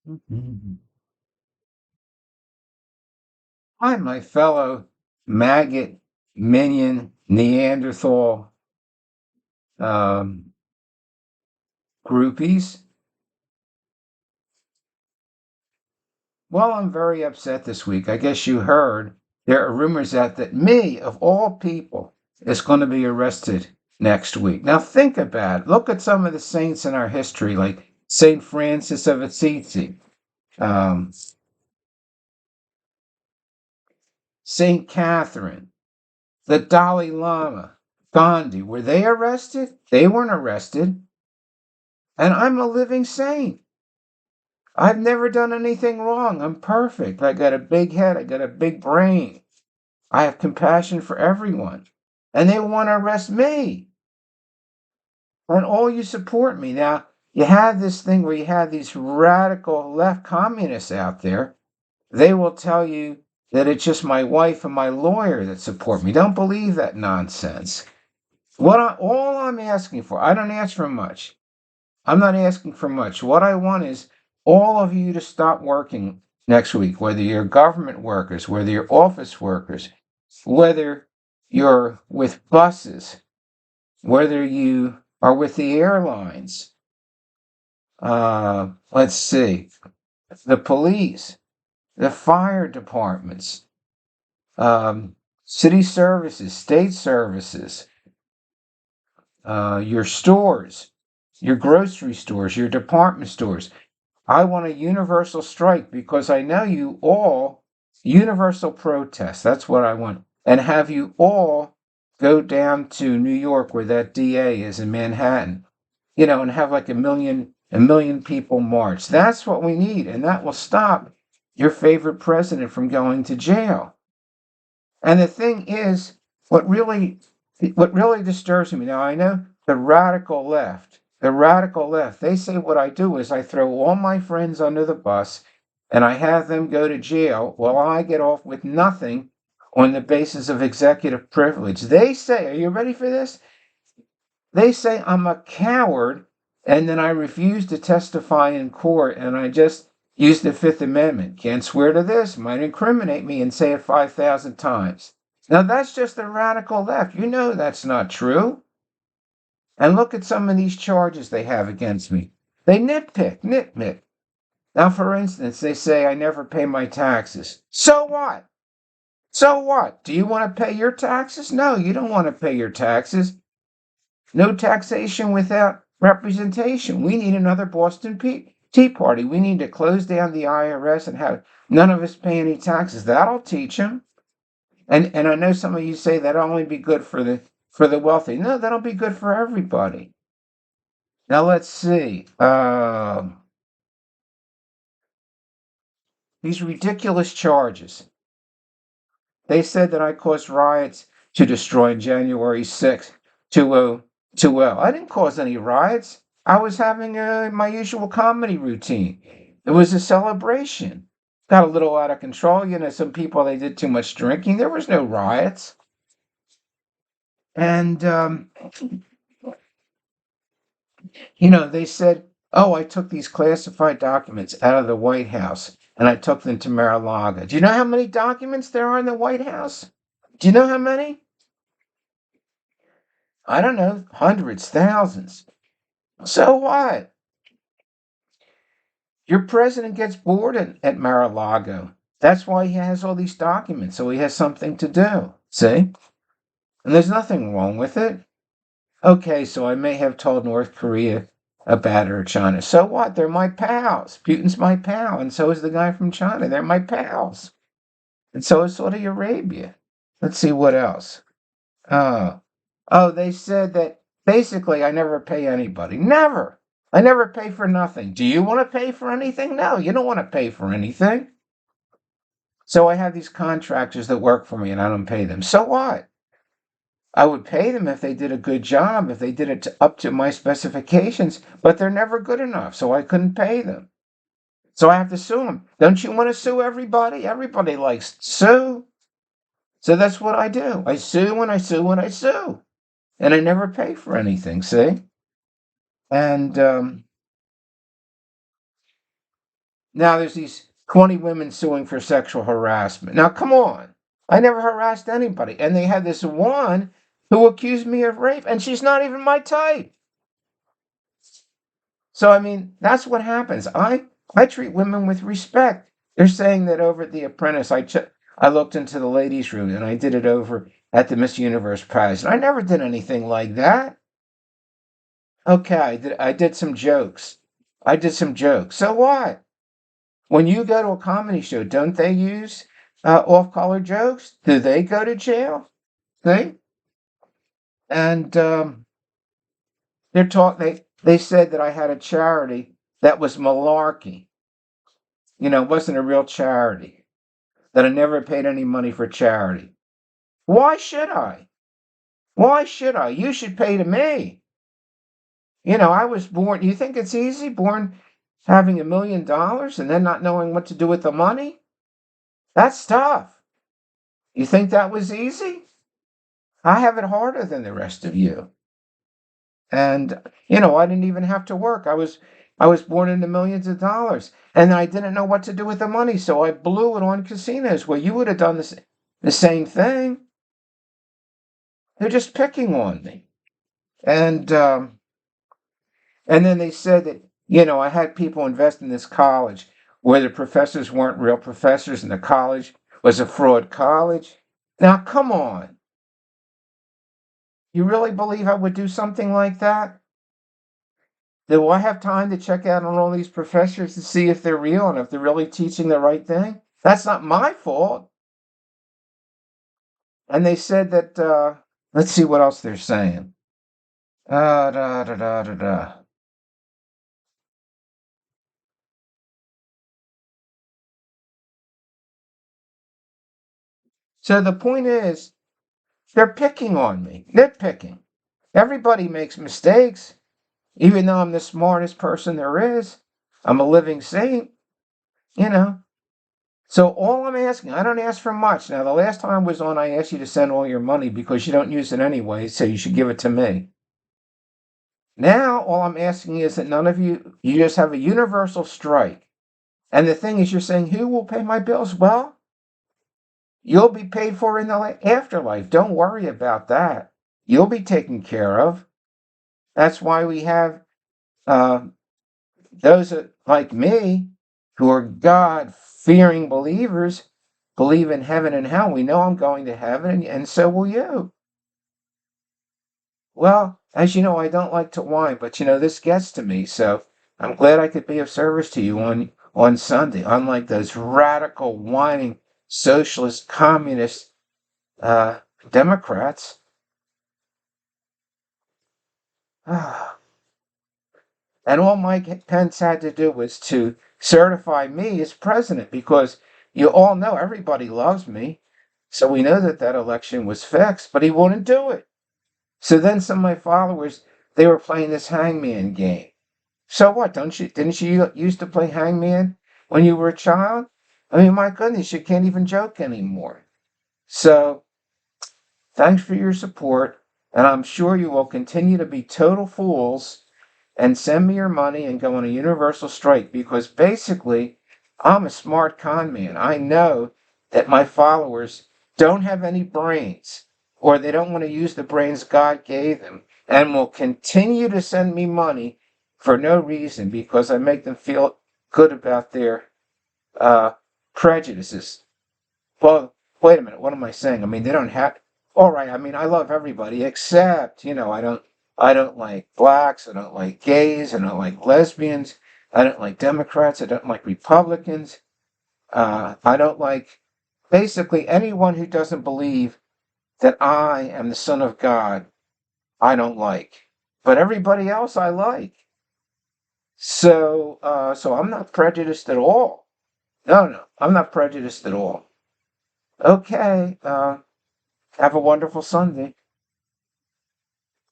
Mhm. Hi, my fellow maggot, minion, Neanderthal um, groupies. Well, I'm very upset this week. I guess you heard there are rumors out that me, of all people, is going to be arrested next week. Now, think about it. Look at some of the saints in our history, like Saint Francis of Assisi, um, Saint Catherine, the Dalai Lama, Gandhi. Were they arrested? They weren't arrested. And I'm a living saint. I've never done anything wrong. I'm perfect. I got a big head. I got a big brain. I have compassion for everyone. And they want to arrest me. And all you support me. Now, you have this thing where you have these radical left communists out there. They will tell you that it's just my wife and my lawyer that support me. Don't believe that nonsense. All I'm asking for, I don't ask for much. I'm not asking for much. What I want is all of you to stop working next week, whether you're government workers, whether you're office workers, whether you're with buses, whether you are with the airlines, let's see, the police, the fire departments, city services, state services, your stores, your grocery stores, your department stores. I want a universal strike because I know you all, universal protest. That's what I want. And have you all go down to New York where that DA is in Manhattan, and have like a million people march. That's what we need. And that will stop your favorite president from going to jail. And the thing is, what really what really disturbs me now, I know the radical left, they say what I do is I throw all my friends under the bus and I have them go to jail while I get off with nothing on the basis of executive privilege. They say, are you ready for this? They say I'm a coward and then I refuse to testify in court and I just use the Fifth Amendment. Can't swear to this, might incriminate me, and say it 5,000 times. Now that's just the radical left. You know that's not true. And look at some of these charges they have against me. They nitpick. Now, for instance, they say I never pay my taxes. So what? So what? Do you want to pay your taxes? No, you don't want to pay your taxes. No taxation without representation. We need another Boston Tea Party. We need to close down the IRS and have none of us pay any taxes. That'll teach them. And I know some of you say that'll only be good for the wealthy. No, that'll be good for everybody. Now let's see. These ridiculous charges. They said that I caused riots to destroy January 6th, 2020. I didn't cause any riots. I was having my usual comedy routine. It was a celebration. Got a little out of control. Some people, they did too much drinking. There was no riots. And, they said, oh, I took these classified documents out of the White House and I took them to Mar-a-Lago. Do you know how many documents there are in the White House? Do you know how many? I don't know, hundreds, thousands. So what? Your president gets bored at Mar-a-Lago. That's why he has all these documents, so he has something to do. See? And there's nothing wrong with it. Okay, so I may have told North Korea about it or China. So what? They're my pals. Putin's my pal, and so is the guy from China. They're my pals. And so is Saudi Arabia. Let's see what else. Oh, they said that basically I never pay anybody. Never. I never pay for nothing. Do you want to pay for anything? No, you don't want to pay for anything. So I have these contractors that work for me and I don't pay them. So what? I would pay them if they did a good job, if they did it up to my specifications, but they're never good enough, so I couldn't pay them. So I have to sue them. Don't you want to sue everybody? Everybody likes to sue. So that's what I do. I sue and I sue and I sue. And I never pay for anything, see? And Now there's these 20 women suing for sexual harassment. Now, come on. I never harassed anybody. And they had this one who accused me of rape, and she's not even my type. So, I mean, that's what happens. I treat women with respect. They're saying that over at The Apprentice, I looked into the ladies' room and I did it over at the Miss Universe pageant. I never did anything like that. Okay, I did some jokes. I did some jokes. So what? When you go to a comedy show, don't they use off-color jokes? Do they go to jail? See? And they said that I had a charity that was malarkey. It wasn't a real charity. That I never paid any money for charity. Why should I? Why should I? You should pay to me. I was born. You think it's easy? Born having $1 million and then not knowing what to do with the money? That's tough. You think that was easy? I have it harder than the rest of you. And I didn't even have to work. I was born into millions of dollars, and I didn't know what to do with the money, so I blew it on casinos. Well, you would have done the same thing. They're just picking on me, and then they said that I had people invest in this college where the professors weren't real professors, and the college was a fraud college. Now, come on. You really believe I would do something like that? Do I have time to check out on all these professors to see if they're real and if they're really teaching the right thing? That's not my fault. And they said that, let's see what else they're saying. Da, da, da, da, da. So the point is, they're picking on me, nitpicking. Everybody makes mistakes, even though I'm the smartest person there is. I'm a living saint, you know. So all I'm asking, I don't ask for much. Now, the last time I was on, I asked you to send all your money because you don't use it anyway, so you should give it to me. Now, all I'm asking is that none of you just have a universal strike. And the thing is, you're saying, who will pay my bills? Well, you'll be paid for in the afterlife. Don't worry about that. You'll be taken care of. That's why we have uh, those like me who are God fearing believers believe in heaven and hell. We know I'm going to heaven, and so will you. Well, as you know, I don't like to whine, but this gets to me. So I'm glad I could be of service to you on Sunday, unlike those radical whining socialist communist Democrats. And all Mike Pence had to do was to certify me as president because you all know everybody loves me. So we know that that election was fixed, but he wouldn't do it. So then some of my followers, they were playing this hangman game. So what? Didn't you used to play hangman when you were a child? I mean, my goodness, you can't even joke anymore. So thanks for your support, and I'm sure you will continue to be total fools and send me your money and go on a universal strike because basically I'm a smart con man. I know that my followers don't have any brains or they don't want to use the brains God gave them and will continue to send me money for no reason because I make them feel good about their uh, prejudices. Well, wait a minute. What am I saying? I mean, they don't have. All right. I mean, I love everybody except, I don't like blacks. I don't like gays. I don't like lesbians. I don't like Democrats. I don't like Republicans. I don't like basically anyone who doesn't believe that I am the Son of God. I don't like, but everybody else I like. So I'm not prejudiced at all. No, no, I'm not prejudiced at all. Okay. Have a wonderful Sunday.